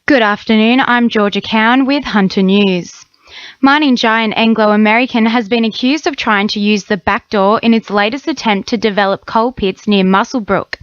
Good afternoon, I'm Jorja Cowan with Hunter News. Mining giant Anglo American has been accused of trying to use the back door in its latest attempt to develop coal pits near Muswellbrook.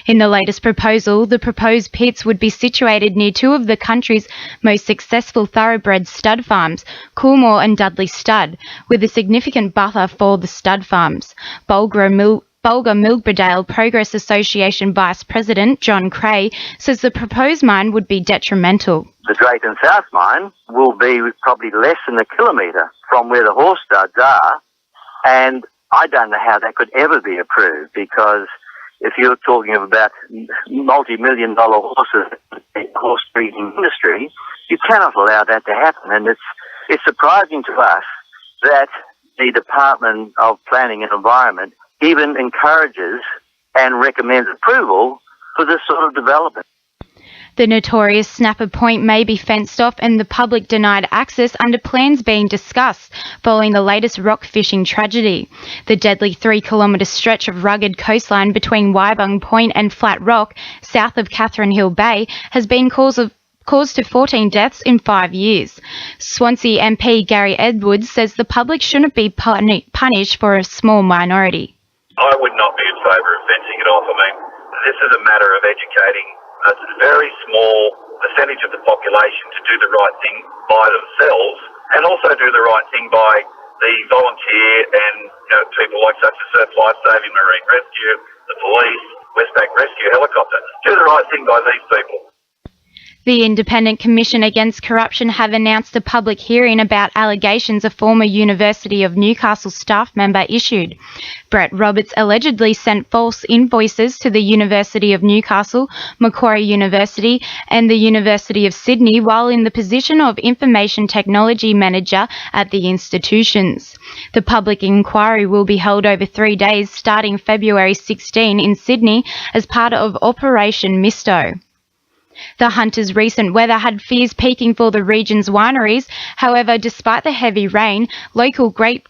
In the latest proposal, the proposed pits would be situated near two of the country's most successful thoroughbred stud farms, Coolmore and Dudley Stud, with a significant buffer for the stud farms. Bulga Milbrodale Progress Association Vice President John Cray says the proposed mine would be detrimental. The Drayton South mine will be probably less than a kilometre from where the horse studs are, and I don't know how that could ever be approved, because if you're talking about multi-million-dollar horses in the horse breeding industry, you cannot allow that to happen. And it's surprising to us that the Department of Planning and Environment even encourages and recommends approval for this sort of development. The notorious Snapper Point may be fenced off and the public denied access under plans being discussed following the latest rock fishing tragedy. The deadly 3-kilometre stretch of rugged coastline between Wyebung Point and Flat Rock, south of Catherine Hill Bay, has been cause to 14 deaths in 5 years. Swansea MP Gary Edwards says the public shouldn't be punished for a small minority. I would not be in favour of fencing it off. I mean, this is a matter of educating a very small percentage of the population to do the right thing by themselves, and also do the right thing by the volunteer and people like such as Surf Life Saving, Marine Rescue, the police, Westpac Rescue Helicopter. Do the right thing by these people. The Independent Commission Against Corruption have announced a public hearing about allegations a former University of Newcastle staff member issued. Brett Roberts allegedly sent false invoices to the University of Newcastle, Macquarie University and the University of Sydney while in the position of Information Technology Manager at the institutions. The public inquiry will be held over 3 days starting February 16 in Sydney as part of Operation Misto. The Hunters' recent weather had fears peaking for the region's wineries. However, despite the heavy rain, local grape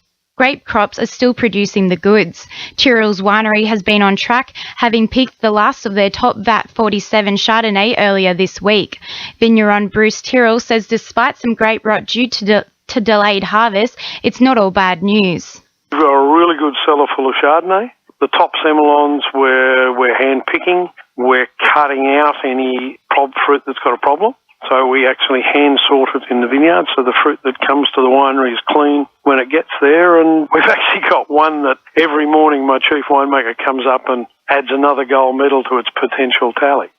crops are still producing the goods. Tyrrell's winery has been on track, having picked the last of their top VAT 47 Chardonnay earlier this week. Vigneron Bruce Tyrrell says despite some grape rot due to delayed harvest, it's not all bad news. We've got a really good cellar full of Chardonnay. The top Semillons we're hand picking. We're cutting out any fruit that's got a problem. So we actually hand sort it in the vineyard, so the fruit that comes to the winery is clean when it gets there. And we've actually got one that every morning my chief winemaker comes up and adds another gold medal to its potential tally.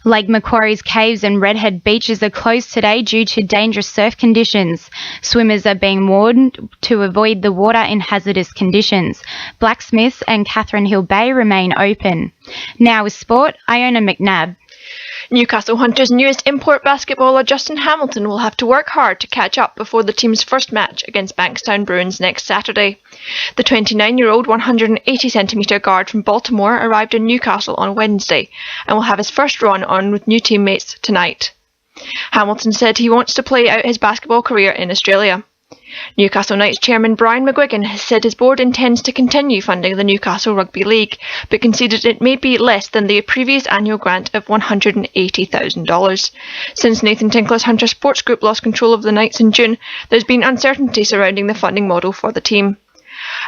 Lake Macquarie's caves and Redhead beaches are closed today due to dangerous surf conditions. Swimmers are being warned to avoid the water in hazardous conditions. Blacksmiths and Catherine Hill Bay remain open. Now with sport, Iona McNabb. Newcastle Hunters' newest import basketballer Justin Hamilton will have to work hard to catch up before the team's first match against Bankstown Bruins next Saturday. The 29-year-old 180cm guard from Baltimore arrived in Newcastle on Wednesday and will have his first run on with new teammates tonight. Hamilton said he wants to play out his basketball career in Australia. Newcastle Knights chairman Brian McGuigan has said his board intends to continue funding the Newcastle Rugby League, but conceded it may be less than the previous annual grant of $180,000. Since Nathan Tinkler's Hunter Sports Group lost control of the Knights in June, there's been uncertainty surrounding the funding model for the team.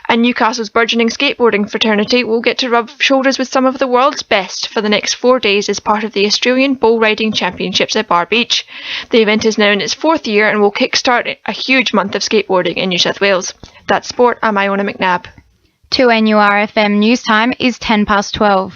And Newcastle's burgeoning skateboarding fraternity will get to rub shoulders with some of the world's best for the next 4 days as part of the Australian Bull Riding Championships at Bar Beach. The event is now in its 4th year and will kickstart a huge month of skateboarding in New South Wales. That's sport. I'm Iona McNabb. 2NURFM News Time is 12:10.